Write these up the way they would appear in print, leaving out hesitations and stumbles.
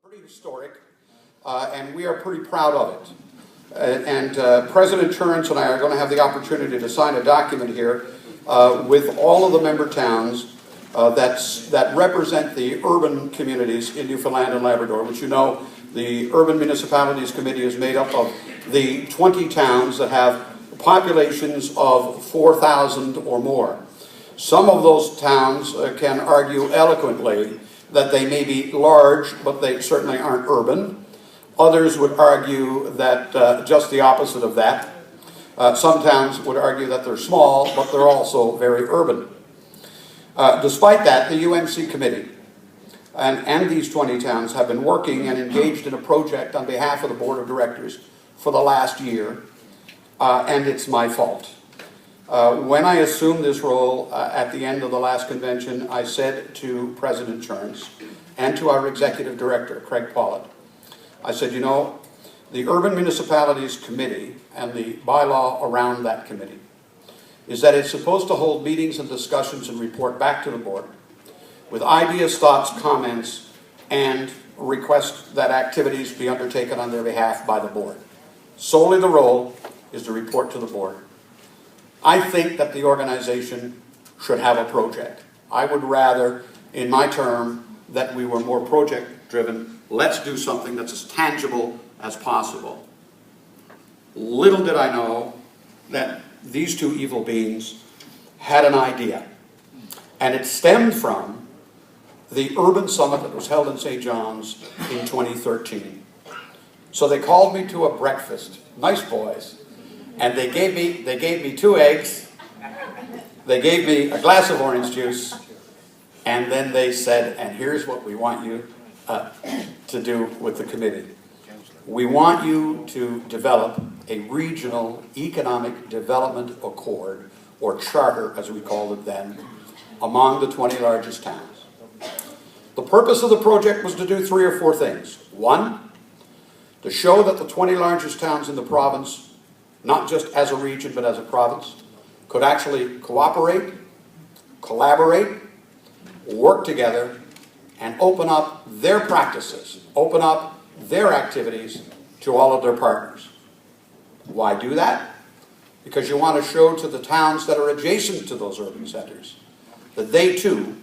pretty historic, and we are pretty proud of it. President Turns and I are going to have the opportunity to sign a document here with all of the member towns that represent the urban communities in Newfoundland and Labrador, which you know the Urban Municipalities Committee is made up of the 20 towns that have populations of 4,000 or more. Some of those towns can argue eloquently that they may be large, but they certainly aren't urban. Others would argue that just the opposite of that. Some towns would argue that they're small, but they're also very urban. Despite that, the UMC committee and these 20 towns have been working and engaged in a project on behalf of the board of directors for the last year, and it's my fault. When I assumed this role at the end of the last convention, I said to President Turns and to our executive director, Craig Pollitt, I said, you know, the Urban Municipalities Committee and the bylaw around that committee is that it's supposed to hold meetings and discussions and report back to the board with ideas, thoughts, comments, and request that activities be undertaken on their behalf by the board. Solely the role is to report to the board. I think that the organization should have a project. I would rather, in my term, that we were more project-driven. Let's do something that's as tangible as possible. Little did I know that these two evil beings had an idea. And it stemmed from the urban summit that was held in St. John's in 2013. So they called me to a breakfast. Nice boys. And they gave me 2 eggs, they gave me a glass of orange juice, and then they said, and here's what we want you to do with the committee. We want you to develop a regional economic development accord, or charter as we called it then, among the 20 largest towns. The purpose of the project was to do 3 or 4 things. 1, to show that the 20 largest towns in the province, not just as a region but as a province, could actually cooperate, collaborate, work together, and open up their practices, open up their activities to all of their partners. Why do that? Because you want to show to the towns that are adjacent to those urban centers that they too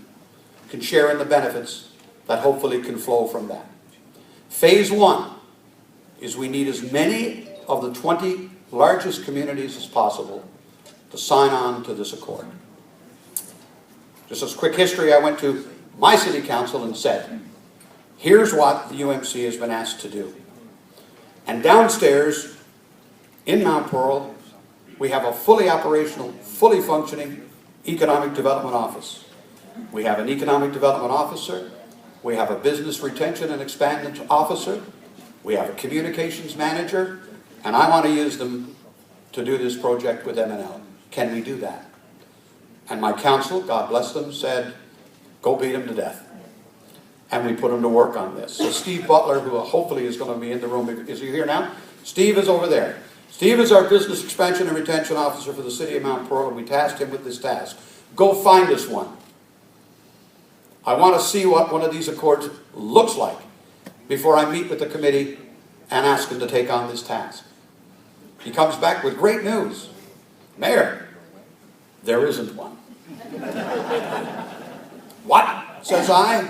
can share in the benefits that hopefully can flow from that. Phase 1 is we need as many of the 20 largest communities as possible to sign on to this accord. Just as quick history, I went to my city council and said, here's what the UMC has been asked to do. And downstairs in Mount Pearl, we have a fully operational, fully functioning economic development office. We have an economic development officer, we have a business retention and expansion officer, we have a communications manager, and I want to use them to do this project with M&L. Can we do that? And my council, God bless them, said, go beat them to death. And we put them to work on this. So Steve Butler, who hopefully is going to be in the room, is he here now? Steve is over there. Steve is our business expansion and retention officer for the city of Mount Pearl, and we tasked him with this task. Go find us one. I want to see what one of these accords looks like before I meet with the committee and ask them to take on this task. He comes back with great news. Mayor, there isn't one. What? Says I.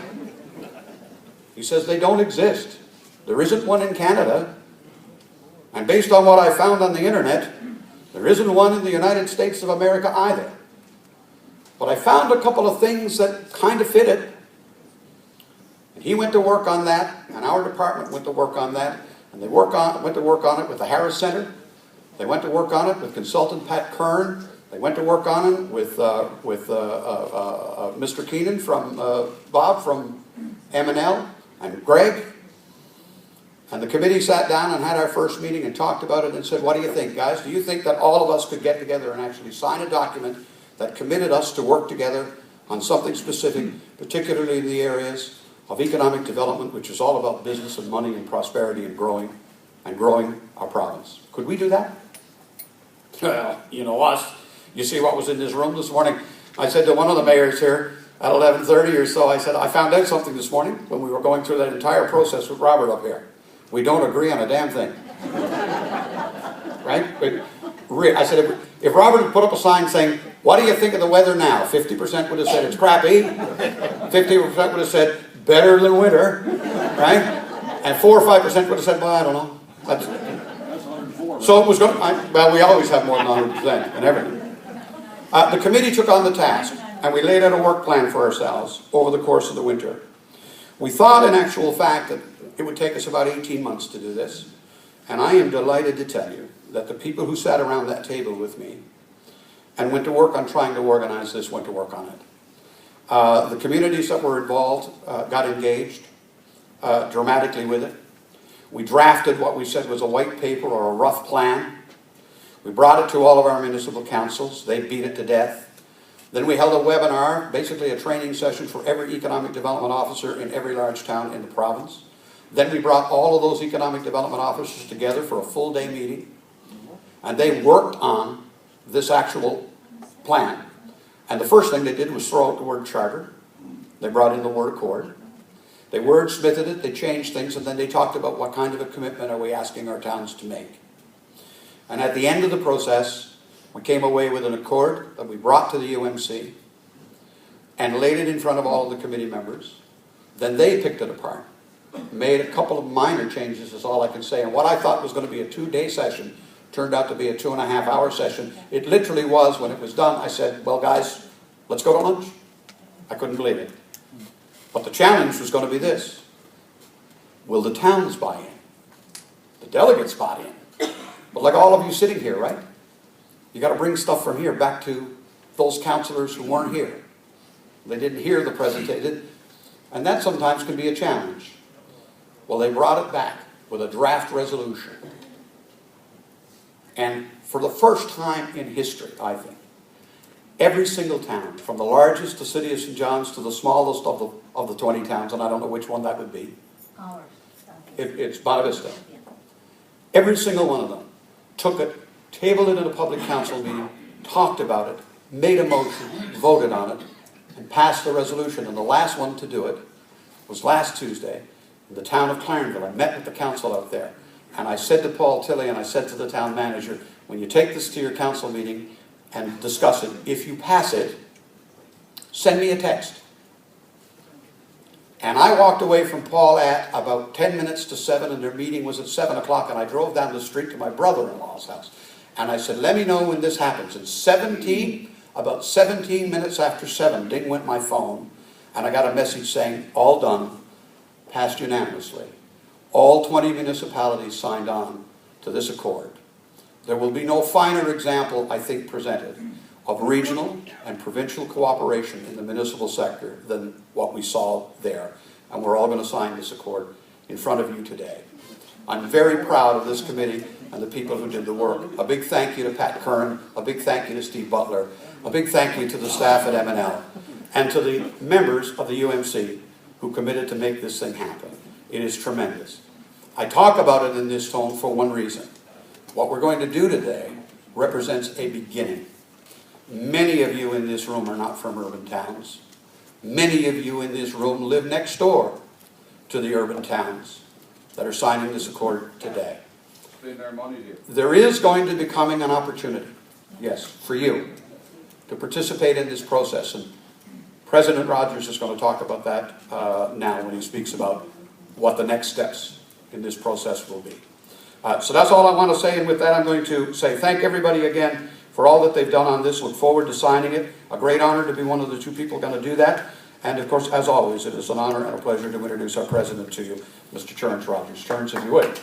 He says they don't exist. There isn't one in Canada. And based on what I found on the internet, there isn't one in the United States of America either. But I found a couple of things that kind of fit it. And he went to work on that, and our department went to work on that, and they went to work on it with the Harris Center. They went to work on it with consultant Pat Kern. They went to work on it with Mr. Keenan from Bob from M&L and Greg. And the committee sat down and had our first meeting and talked about it and said, what do you think, guys? Do you think that all of us could get together and actually sign a document that committed us to work together on something specific, particularly in the areas of economic development, which is all about business and money and prosperity and growing our province? Could we do that? Well, you know us. You see what was in this room this morning. I said to one of the mayors here, at 11:30 or so, I said, I found out something this morning when we were going through that entire process with Robert up here. We don't agree on a damn thing. Right? I said, if Robert had put up a sign saying, what do you think of the weather now? 50% would have said it's crappy. 50% would have said better than winter. Right? And 4 or 5% would have said, well, I don't know. That's 104. So it was going to, well, we always have more than 100% and everything. The committee took on the task, and we laid out a work plan for ourselves over the course of the winter. We thought, in actual fact, that it would take us about 18 months to do this. And I am delighted to tell you that the people who sat around that table with me and went to work on trying to organize this went to work on it. The communities that were involved got engaged dramatically with it. We drafted what we said was a white paper or a rough plan. We brought it to all of our municipal councils. They beat it to death. Then we held a webinar, basically a training session for every economic development officer in every large town in the province. Then we brought all of those economic development officers together for a full day meeting. And they worked on this actual plan. And the first thing they did was throw out the word charter. They brought in the word accord. They wordsmithed it, they changed things, and then they talked about what kind of a commitment are we asking our towns to make. And at the end of the process, we came away with an accord that we brought to the UMC and laid it in front of all of the committee members. Then they picked it apart, made a couple of minor changes is all I can say. And what I thought was going to be a 2-day session turned out to be a 2.5-hour session. It literally was, when it was done, I said, well guys, let's go to lunch. I couldn't believe it. But the challenge was going to be this. Will the towns buy in? The delegates buy in. But like all of you sitting here, right? You got to bring stuff from here back to those councillors who weren't here. They didn't hear the presentation. And that sometimes can be a challenge. Well, they brought it back with a draft resolution. And for the first time in history, I think, every single town, from the largest, the city of St. John's, to the smallest of the 20 towns, and I don't know which one that would be. Ours. It's Bonavista. Vista. Every single one of them took it, tabled it in a public council meeting, talked about it, made a motion, voted on it, and passed the resolution. And the last one to do it was last Tuesday in the town of Clarenville. I met with the council out there. And I said to Paul Tilley and I said to the town manager, when you take this to your council meeting and discuss it, if you pass it, send me a text. And I walked away from Paul at about 10 minutes to 7, and their meeting was at 7 o'clock, and I drove down the street to my brother-in-law's house. And I said, let me know when this happens. And about 17 minutes after 7, ding went my phone, and I got a message saying, all done, passed unanimously. All 20 municipalities signed on to this accord. There will be no finer example, I think, presented of regional and provincial cooperation in the municipal sector than what we saw there. And we're all going to sign this accord in front of you today. I'm very proud of this committee and the people who did the work. A big thank you to Pat Curran, a big thank you to Steve Butler, a big thank you to the staff at M&L, and to the members of the UMC who committed to make this thing happen. It is tremendous. I talk about it in this tone for one reason. What we're going to do today represents a beginning. Many of you in this room are not from urban towns. Many of you in this room live next door to the urban towns that are signing this accord today. There is going to be coming an opportunity, yes, for you to participate in this process. And President Rogers is going to talk about that now when he speaks about what the next steps in this process will be. So that's all I want to say, and with that I'm going to say thank everybody again for all that they've done on this. Look forward to signing it. A great honor to be one of the two people going to do that. And of course, as always, it is an honor and a pleasure to introduce our president to you, Mr. Terence Rogers. Terence, if you would.